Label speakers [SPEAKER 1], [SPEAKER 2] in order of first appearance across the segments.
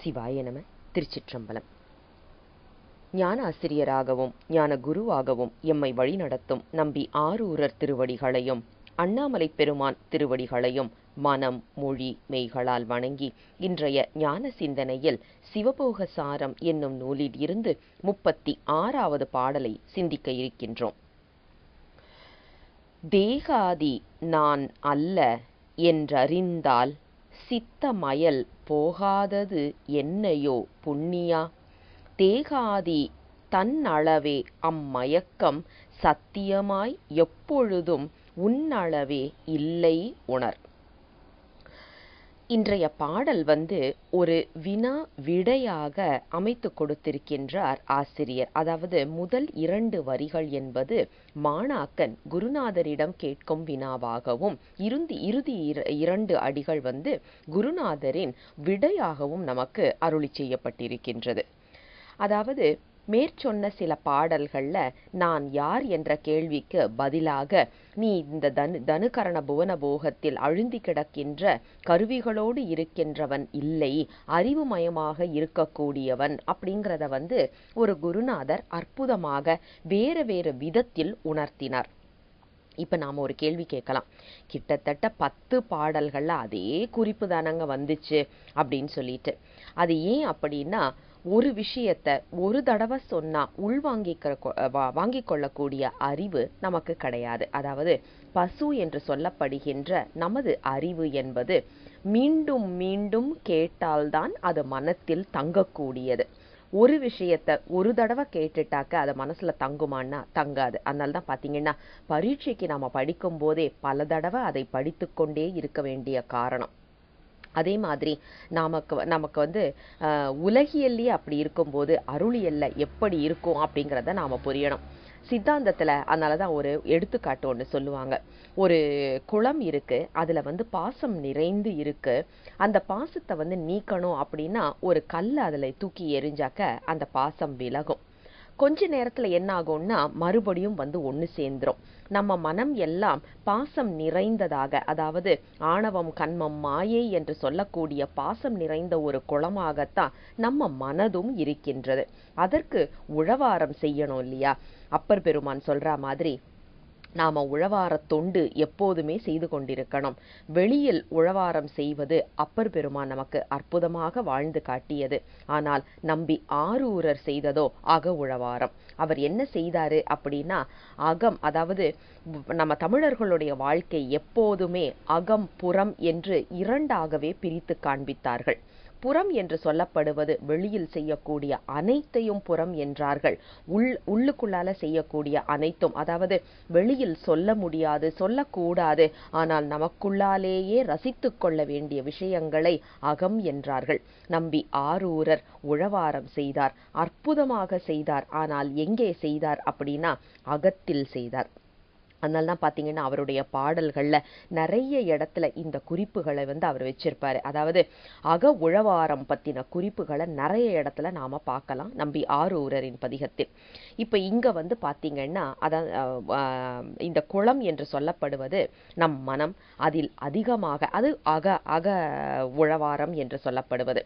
[SPEAKER 1] சிவாய நம. திருச்சிற்றம்பலம். ஞான ஆசிரியராகவும் ஞான குருவாகவும் எம்மை வழிநடத்தும் நம்பி ஆரூரர் திருவடிகளையும் அண்ணாமலை பெருமான் திருவடிகளையும் மனம் மொழி மெய்களால் வணங்கி இன்றைய ஞான சிந்தனையில் சிவபோக சாரம் என்னும் நூலில் இருந்து 36வது பாடலை சிந்திக்க இருக்கின்றோம். தேகாதி நான் அல்ல என்றறிந்தால் சித்தமயல் போகாதது என்னையோ புண்ணியா. தேகாதி தன்னளவே அம்மயக்கம் சத்தியமாய் எப்பொழுதும் உன்னளவே இல்லை உணர். இன்றைய பாடல் ஒரு வினா விடையாக அமைத்து கொடுத்திருக்கின்றார் ஆசிரியர். அதாவது முதல் 2 வரிகள் என்பது மாணாக்கன் குருநாதரிடம் கேட்கும் வினாவாகவும் இறுதி 2 அடிகள் குருநாதரின் விடையாகவும் நமக்கு அருளி செய்யப்பட்டிருக்கின்றது. அதாவது மேற்சொன்ன சில பாடல்கள்ல நான் யார் என்ற கேள்விக்கு பதிலாக நீ இந்த தனுகரண புவன போகத்தில் அழுந்தி கிடக்கின்ற கருவிகளோடு இருக்கின்றவன் இல்லை, அறிவுமயமாக இருக்கக்கூடியவன் அப்படிங்கிறத ஒரு குருநாதர் அற்புதமாக வேறு விதத்தில் உணர்த்தினார். இப்ப நாம ஒரு கேள்வி கேட்கலாம், கிட்டத்தட்ட 10 பாடல்கள்ல அதே குறிப்பு தானங்க வந்துச்சு அப்படின்னு சொல்லிட்டு. அது ஏன் அப்படின்னா, ஒரு விஷயத்தை ஒரு தடவை சொன்னா வாங்கிக் கொள்ளக்கூடிய அறிவு நமக்கு கிடையாது. அதாவது பசு என்று சொல்லப்படுகின்ற நமது அறிவு என்பது மீண்டும் மீண்டும் கேட்டால்தான் அது மனத்தில் தங்கக்கூடியது. ஒரு விஷயத்தை ஒரு தடவை கேட்டுட்டாக்க அது மனசுல தங்குமான்னா தங்காது. அதனால தான் பார்த்தீங்கன்னா பரீட்சைக்கு நாம படிக்கும் போதே பல தடவை அதை படித்து கொண்டே இருக்க வேண்டிய காரணம். அதே மாதிரி நமக்கு உலகியல்லையே அப்படி இருக்கும்போது அருளியல்ல எப்படி இருக்கும் அப்படிங்கிறத நாம புரியணும். சித்தாந்தத்துல அதனாலதான் ஒரு எடுத்துக்காட்டு ஒன்று சொல்லுவாங்க. ஒரு குளம் இருக்கு, அதுல பாசம் நிறைந்து இருக்கு. அந்த பாசத்தை நீக்கணும் அப்படின்னா ஒரு கல்லை அதுல தூக்கி எறிஞ்சாக்க அந்த பாசம் விலகும். கொஞ்ச நேரத்துல என்ன ஆகும்னா மறுபடியும் ஒண்ணு சேர்ந்துரும். நம்ம மனம் எல்லாம் பாசம் நிறைந்ததாக, அதாவது ஆணவம் கண்மம் மாயை என்று சொல்லக்கூடிய பாசம் நிறைந்த ஒரு குளமாகத்தான் நம்ம மனதும் இருக்கின்றது. அதற்கு உழவாரம் செய்யணும் இல்லையா? அப்பர் பெருமான் சொல்ற மாதிரி நாம உழவார தொண்டு எப்போதுமே செய்து கொண்டிருக்கணும். வெளியில் உழவாரம் செய்வது அப்பர் பெருமான் நமக்கு அற்புதமாக வாழ்ந்து காட்டியது. ஆனால் நம்பி ஆரூரர் செய்ததோ அக உழவாரம். அவர் என்ன செய்தாரு அப்படின்னா, அகம், அதாவது நம்ம தமிழர்களுடைய வாழ்க்கை எப்போதுமே அகம் புறம் என்று 2ஆகவே பிரித்து காண்பித்தார்கள். புறம் என்று சொல்லப்படுவது வெளியில் செய்யக்கூடிய அனைத்தையும் புறம் என்றார்கள். உள்ளுக்குள்ளால செய்யக்கூடிய அனைத்தும், அதாவது வெளியில் சொல்ல முடியாது, சொல்லக்கூடாது, ஆனால் நமக்குள்ளாலேயே ரசித்து கொள்ள வேண்டிய விஷயங்களை அகம் என்றார்கள். நம்பி ஆரூரர் உழவாரம் செய்தார், அற்புதமாக செய்தார். ஆனால் எங்கே செய்தார் அப்படின்னா அகத்தில் செய்தார். அதனால தான் பார்த்தீங்கன்னா அவருடைய பாடல்கள்ல நிறைய இடத்துல இந்த குறிப்புகளை அவர் வச்சிருப்பாரு. அதாவது அக உழவாரம் பத்தின குறிப்புகளை நிறைய இடத்துல நாம பார்க்கலாம் நம்பி ஆரூரரின் பதிகத்தில். இப்ப இங்க பார்த்தீங்கன்னா அதான் இந்த குளம் என்று சொல்லப்படுவது நம் மனம். அதில் அதிகமாக அது அக உழவாரம் என்று சொல்லப்படுவது.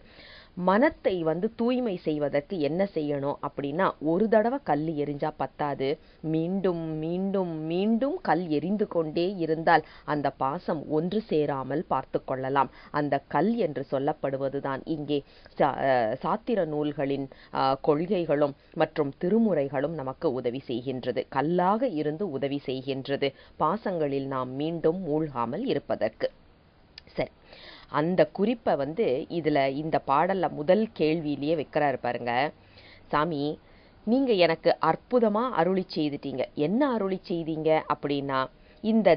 [SPEAKER 1] மனத்தை தூய்மை செய்வதற்கு என்ன செய்யணும் அப்படின்னா, ஒரு தடவை கல் எரிஞ்சா பத்தாது, மீண்டும் மீண்டும் மீண்டும் கல் எரிந்து கொண்டே இருந்தால் அந்த பாசம் ஒன்று சேராமல் பார்த்து கொள்ளலாம். அந்த கல் என்று சொல்லப்படுவதுதான் இங்கே சாத்திர நூல்களின் கொள்கைகளும் மற்றும் திருமுறைகளும் நமக்கு உதவி செய்கின்றது. கல்லாக இருந்து உதவி செய்கின்றது பாசங்களில் நாம் மீண்டும் மூழ்காமல் இருப்பதற்கு. சரி, அந்த குறிப்பை இதுல இந்த பாடல்ல முதல் கேள்வியிலேயே வைக்கிறாரு பாருங்க. சாமி, நீங்க எனக்கு அற்புதமா அருளி செய்துட்டீங்க. என்ன அருளி செய்தீங்க அப்படின்னா, இந்த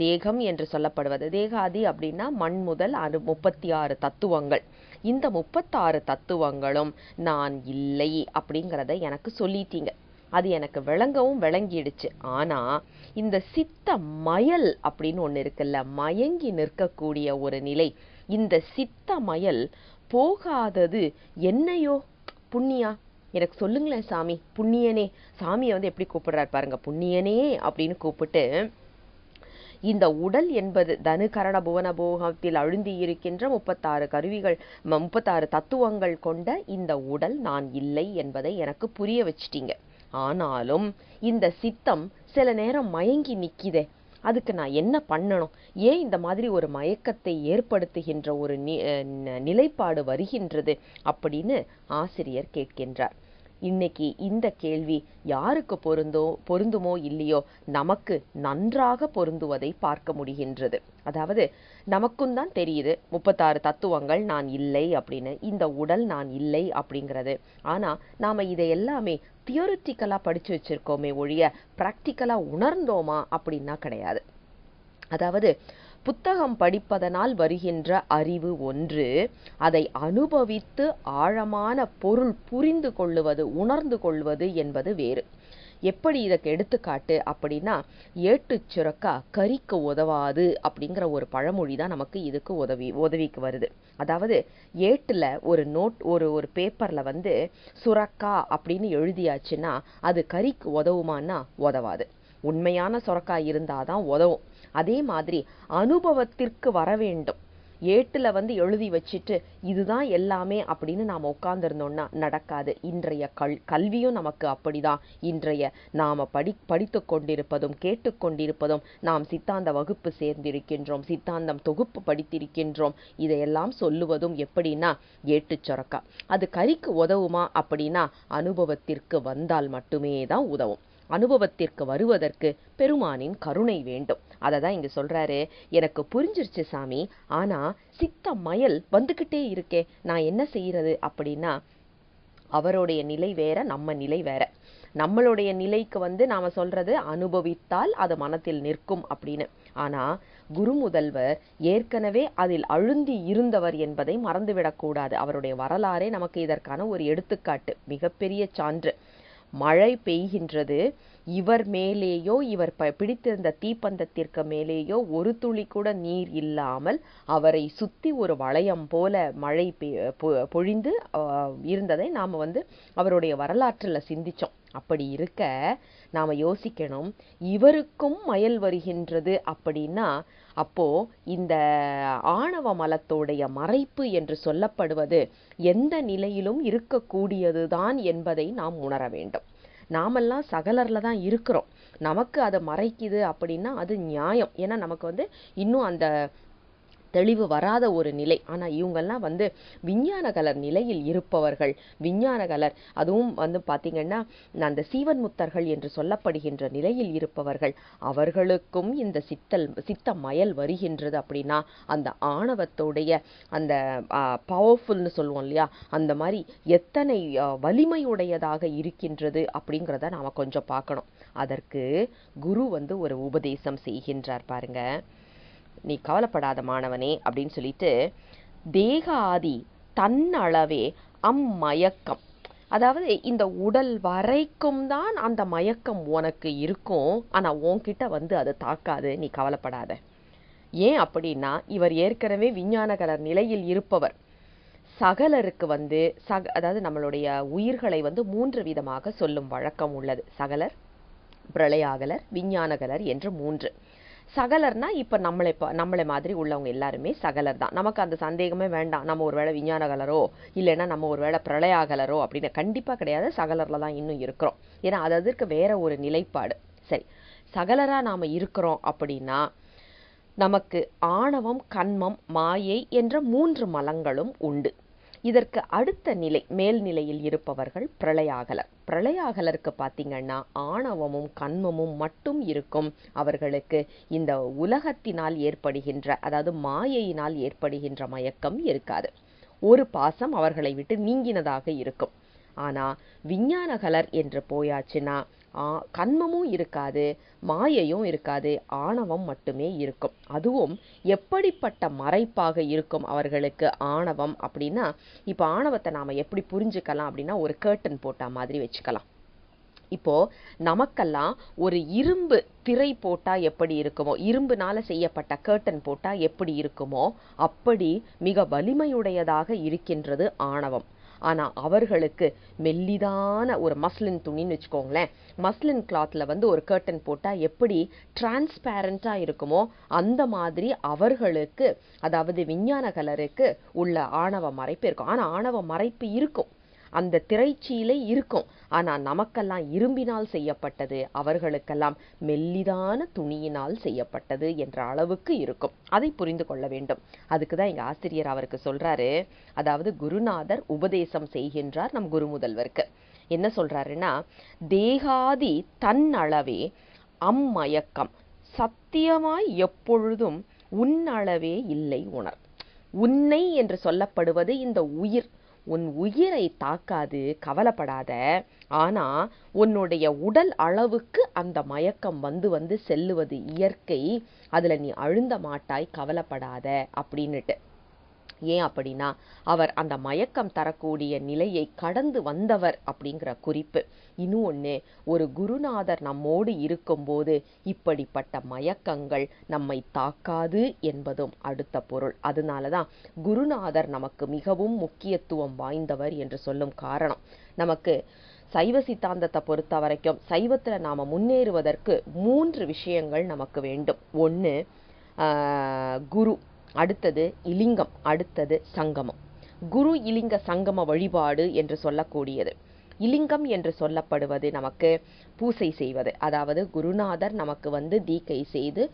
[SPEAKER 1] தேகம் என்று சொல்லப்படுவது, தேகாதி அப்படின்னா மண் முதல் 36 தத்துவங்கள். இந்த 36 தத்துவங்களும் நான் இல்லை அப்படிங்கிறத எனக்கு சொல்லிட்டீங்க. அது எனக்கு விளங்கிடுச்சு. ஆனா இந்த சித்த மயல் அப்படின்னு ஒண்ணு இருக்குல்ல, மயங்கி நிற்கக்கூடிய ஒரு நிலை, இந்த சித்த மயல் போகாதது என்னையோ புண்ணியா. எனக்கு சொல்லுங்களேன் சாமி, புண்ணியனே. சாமியை எப்படி கூப்பிடுறாரு பாருங்க, புண்ணியனே அப்படின்னு கூப்பிட்டு இந்த உடல் என்பது தனு கரண புவன போகத்தில் அழுந்தி இருக்கின்ற 36 கருவிகள் 36 தத்துவங்கள் கொண்ட இந்த உடல் நான் இல்லை என்பதை எனக்கு புரிய வச்சிட்டீங்க. ஆனாலும் இந்த சித்தம் சில நேரம் மயங்கி நிக்கிதே, அதுக்கு நான் என்ன பண்ணணும்? ஏன் இந்த மாதிரி ஒரு மயக்கத்தை ஏற்படுத்துகின்ற ஒரு நிலைப்பாடு வருகின்றது அப்படின்னு ஆசிரியர் கேட்கின்றார். இன்னைக்கு இந்த கேள்வி யாருக்கு பொருந்துமோ இல்லையோ, நமக்கு நன்றாக பொருந்துவதை பார்க்க முடிகின்றது. அதாவது நமக்கும் தான் தெரியுது 36 தத்துவங்கள் நான் இல்லை அப்படின்னு, இந்த உடல் நான் இல்லை அப்படிங்கிறது. ஆனா நாம இதை எல்லாமே தியோரிட்டிக்கலா படிச்சு வச்சிருக்கோமே ஒழிய பிராக்டிக்கலா உணர்ந்தோமா அப்படின்னா கிடையாது. அதாவது புத்தகம் படிப்பதனால் வருகின்ற அறிவு ஒன்று, அதை அனுபவித்து ஆழமான பொருள் புரிந்து கொள்ளுவது, உணர்ந்து கொள்வது என்பது வேறு. எப்படி இதற்கு எடுத்துக்காட்டு அப்படின்னா, ஏட்டுச் சுரக்கா கறிக்கு உதவாது அப்படிங்கிற ஒரு பழமொழி தான் நமக்கு இதுக்கு உதவிக்கு வருது. அதாவது ஏட்டுல ஒரு நோட் ஒரு பேப்பர்ல வந்து சுரக்கா அப்படின்னு எழுதியாச்சுன்னா அது கறிக்கு உதவுமான்னா உதவாது. உண்மையான சுரக்காய் இருந்தாதான் உதவும். அதே மாதிரி அனுபவத்திற்கு வர வேண்டும். ஏட்டுல வந்து எழுதி வச்சுட்டு இதுதான் எல்லாமே அப்படின்னு நாம உட்கார்ந்துருந்தோம்னா நடக்காது. இன்றைய கல்வியும் நமக்கு அப்படிதான். இன்றைய நாம படித்து கொண்டிருப்பதும் கேட்டுக்கொண்டிருப்பதும், நாம் சித்தாந்த வகுப்பு சேர்ந்திருக்கின்றோம், சித்தாந்தம் தொகுப்பு படித்திருக்கின்றோம், இதையெல்லாம் சொல்லுவதும் எப்படின்னா ஏட்டுச் சுரக்கா. அது கறிக்கு உதவுமா அப்படின்னா அனுபவத்திற்கு வந்தால் மட்டுமே தான் உதவும். அனுபவத்திற்கு வருவதற்கு பெருமானின் கருணை வேண்டும். அதை தான் இங்க சொல்றாரு. எனக்கு புரிஞ்சிருச்சு சாமி, ஆனா சித்த மயல் வந்துகிட்டே இருக்கே, நான் என்ன செய்யறது அப்படின்னா, அவருடைய நிலை வேற, நம்ம நிலை வேற. நம்மளுடைய நிலைக்கு வந்து நாம சொல்றது அனுபவித்தால் அது மனத்தில் நிற்கும் அப்படின்னு. ஆனா குரு முதல்வர் ஏற்கனவே அதில் அழுந்தி இருந்தவர் என்பதை மறந்துவிடக்கூடாது. அவருடைய வரலாறே நமக்கு இதற்கான ஒரு எடுத்துக்காட்டு, மிகப்பெரிய சான்று. மழை பெய்கின்றது, இவர் மேலேயோ இவர் பிடித்திருந்த தீப்பந்தத்திற்கு மேலேயோ ஒரு துளி கூட நீர் இல்லாமல் அவரை சுத்தி ஒரு வளையம் போல மழை பொழிந்து இருந்ததை நாம வந்து அவருடைய வரலாற்றில் சிந்திச்சோம். அப்படி இருக்க நாம யோசிக்கணும், இவருக்கும் மயல் வருகின்றது அப்படின்னா அப்போ இந்த ஆணவ மலத்தோடைய மறைப்பு என்று சொல்லப்படுவது எந்த நிலையிலும் இருக்கக்கூடியதுதான் என்பதை நாம் உணர வேண்டும். நாமெல்லாம் சகலர்ல தான் இருக்கிறோம். நமக்கு அதை மறைக்குது அப்படின்னா அது நியாயம். ஏன்னா நமக்கு வந்து இன்னும் அந்த தெளிவு வராத ஒரு நிலை. ஆனா இவங்கெல்லாம் வந்து விஞ்ஞான கலர் நிலையில் இருப்பவர்கள். விஞ்ஞான கலர் அதுவும் வந்து பாத்தீங்கன்னா அந்த சீவன் முத்தர்கள் என்று சொல்லப்படுகின்ற நிலையில் இருப்பவர்கள். அவர்களுக்கும் இந்த சித்த மயல் வருகின்றது அப்படின்னா அந்த ஆணவத்தோடைய அந்த பவர்ஃபுல்னு சொல்லுவோம் இல்லையா, அந்த மாதிரி எத்தனை வலிமையுடையதாக இருக்கின்றது அப்படிங்கிறத நாம கொஞ்சம் பார்க்கணும். அதற்கு குரு வந்து ஒரு உபதேசம் செய்கின்றார் பாருங்க. நீ கவலைப்படாத மாணவனே அப்படின்னு சொல்லிட்டு, தேக ஆதி தன்னளவே அம்மயக்கம், அதாவது இந்த உடல் வரைக்கும் தான் அந்த மயக்கம் உனக்கு இருக்கும், ஆனா உன்கிட்ட வந்து அது தாக்காது, நீ கவலைப்படாத. ஏன் அப்படின்னா இவர் ஏற்கனவே விஞ்ஞான கலர் நிலையில் இருப்பவர். சகலருக்கு வந்து அதாவது நம்மளுடைய உயிர்களை வந்து 3 விதமாக சொல்லும் வழக்கம் உள்ளது. சகலர், பிரளயாகலர், விஞ்ஞானகலர் என்று 3. சகலர்னா இப்ப நம்மளை மாதிரி உள்ளவங்க எல்லாருமே சகலர் தான். நமக்கு அந்த சந்தேகமே வேண்டாம், நம்ம ஒருவேளை விஞ்ஞானகலரோ இல்லைன்னா நம்ம ஒருவேளை பிரளயாகலரோ அப்படின்னு கண்டிப்பா கிடையாது. சகலர்ல தான் இன்னும் இருக்கிறோம். ஏன்னா அதற்கு வேற ஒரு நிலைப்பாடு. சரி, சகலரா நாம இருக்கிறோம் அப்படின்னா நமக்கு ஆணவம், கன்மம், மாயை என்ற 3 மலங்களும் உண்டு. இதற்கு அடுத்த நிலை, மேல்நிலையில் இருப்பவர்கள் பிரளயாகலர். பிரளயாகலருக்கு பார்த்தீங்கன்னா ஆணவமும் கன்மமும் மட்டும் இருக்கும். அவர்களுக்கு இந்த உலகத்தினால் ஏற்படுகின்ற, அதாவது மாயையினால் ஏற்படுகின்ற மயக்கம் இருக்காது. ஒரு பாசம் அவர்களை விட்டு நீங்கினதாக இருக்கும். ஆனா விஞ்ஞானகலர் என்று போயாச்சுன்னா கன்மமும் இருக்காது, மாயையும் இருக்காது, ஆணவம் மட்டுமே இருக்கும். அதுவும் எப்படிப்பட்ட மறைப்பாக இருக்கும் அவர்களுக்கு ஆணவம் அப்படின்னா, இப்போ ஆணவத்தை நாம எப்படி புரிஞ்சுக்கலாம் அப்படின்னா ஒரு கர்டன் போட்டா மாதிரி வச்சுக்கலாம். இப்போ நமக்கெல்லாம் ஒரு இரும்பு திரை போட்டா எப்படி இருக்குமோ, இரும்புனால செய்யப்பட்ட கர்டன் போட்டா எப்படி இருக்குமோ அப்படி மிக வலிமையுடையதாக இருக்கின்றது ஆணவம். ஆனா அவர்களுக்கு மெல்லிதான ஒரு மஸ்லின் துணின்னு வச்சுக்கோங்களேன், மஸ்லின் கிளாத்ல ஒரு கர்டன் போட்டா எப்படி டிரான்ஸ்பேரண்டா இருக்குமோ அந்த மாதிரி அவர்களுக்கு, அதாவது விஞ்ஞான கலருக்கு உள்ள ஆணவ மறைப்பு இருக்கும். ஆனா ஆணவ மறைப்பு இருக்கும், அந்த திரைச்சீலை இருக்கும். ஆனா நமக்கெல்லாம் இரும்பினால் செய்யப்பட்டது, அவர்களுக்கெல்லாம் மெல்லிதான துணியினால் செய்யப்பட்டது என்ற அளவுக்கு இருக்கும். அதை புரிந்து கொள்ள வேண்டும். அதுக்குதான் இங்க ஆசிரியர் அவருக்கு சொல்றாரு, அதாவது குருநாதர் உபதேசம் செய்கின்றார் நம் குரு முதல்வருக்கு. என்ன சொல்றாருன்னா, தேகாதி தன்னளவே அம்மயக்கம் சத்தியமாய் எப்பொழுதும் உன்னளவே இல்லை உணர். உன்னை என்று சொல்லப்படுவது இந்த உயிர். உன் உயிரை தாக்காது, கவலைப்படாத. ஆனா உன்னுடைய உடல் அளவுக்கு அந்த மயக்கம் வந்து செல்லுவது இயற்கை. அதுல நீ அழுந்த மாட்டாய், கவலைப்படாத அப்படின்னுட்டு. ஏன் அப்படின்னா அவர் அந்த மயக்கம் தரக்கூடிய நிலையை கடந்து வந்தவர் அப்படிங்கிற குறிப்பு. இன்னொன்னு, ஒரு குருநாதர் நம்மோடு இருக்கும்போது இப்படிப்பட்ட மயக்கங்கள் நம்மை தாக்காது என்பதும் அடுத்த பொருள். அதனாலதான் குருநாதர் நமக்கு மிகவும் முக்கியத்துவம் வாய்ந்தவர் என்று சொல்லும் காரணம். நமக்கு சைவ சித்தாந்தத்தை பொறுத்த வரைக்கும் சைவத்துல நாம முன்னேறுவதற்கு 3 விஷயங்கள் நமக்கு வேண்டும். ஒண்ணு குரு, அடுத்தது இலிங்கம், அடுத்தது சங்கமம். குரு இலிங்க சங்கம வழிபாடு என்று சொல்லக்கூடியது. இலிங்கம் என்று சொல்லப்படுவது நமக்கு பூசை செய்வது, அதாவது குருநாதர் நமக்கு தீக்கை செய்து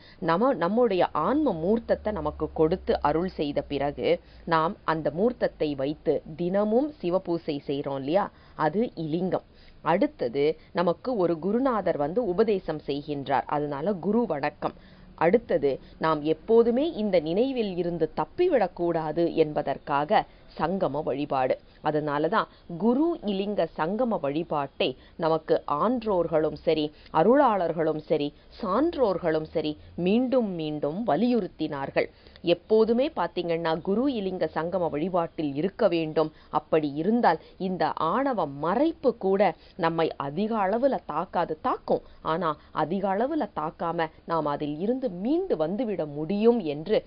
[SPEAKER 1] நம்முடைய ஆன்ம மூர்த்தத்தை நமக்கு கொடுத்து அருள் செய்த பிறகு நாம் அந்த மூர்த்தத்தை வைத்து தினமும் சிவபூசை செய்கிறோம் இல்லையா, அது இலிங்கம். அடுத்தது நமக்கு ஒரு குருநாதர் உபதேசம் செய்கின்றார், அதனால குரு வணக்கம். அடுத்தது நாம் எப்போதுமே இந்த நினைவில் இருந்து தப்பிவிடக்கூடாது என்பதற்காக சங்கம வழிபாடு. அதனாலதான் குரு இலிங்க சங்கம வழிபாட்டை நமக்கு ஆன்றோர்களும் சரி, அருளாளர்களும் சரி, சான்றோர்களும் சரி மீண்டும் மீண்டும் வலியுறுத்தினார்கள். எப்போதுமே பார்த்தீங்கன்னா குரு இலிங்க சங்கம வழிபாட்டில் இருக்க வேண்டும். அப்படி இருந்தால் இந்த ஆணவ மறைப்பு கூட நம்மை அதிக அளவுல தாக்காது, தாக்கும். ஆனா அதிக அளவுல தாக்காம நாம் அதில் இருந்து மீண்டு வந்துவிட முடியும் என்று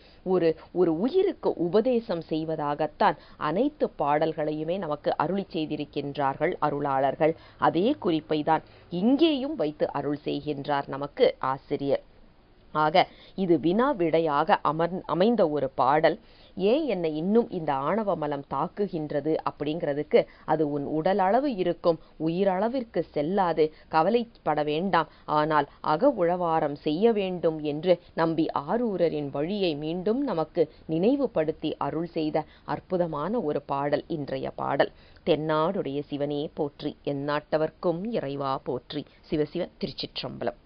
[SPEAKER 1] ஒரு உயிருக்கு உபதேசம் செய்வதாகத்தான் அனைத்து பாடல்களையுமே நமக்கு அருளி செய்திருக்கின்றார்கள் அருளாளர்கள். அதே குறிப்பை தான் இங்கேயும் வைத்து அருள் செய்கின்றார் நமக்கு ஆசிரியர். ஆக இது வினா விடையாக அமைந்த ஒரு பாடல். ஏன் என்னை இன்னும் இந்த ஆணவ மலம் தாக்குகின்றது அப்படிங்கிறதுக்கு, அது உன் உடல் அளவு இருக்கும், உயிரளவிற்கு செல்லாது, கவலைப்பட வேண்டாம். ஆனால் அக உழவாரம் செய்ய வேண்டும் என்று நம்பி ஆரூரரின் வழியை மீண்டும் நமக்கு நினைவுபடுத்தி அருள் செய்த அற்புதமான ஒரு பாடல் இன்றைய பாடல். தென்னாடுடைய சிவனே போற்றி, எந்நாட்டவர்க்கும் இறைவா போற்றி. சிவசிவ திருச்சிற்றம்பலம்.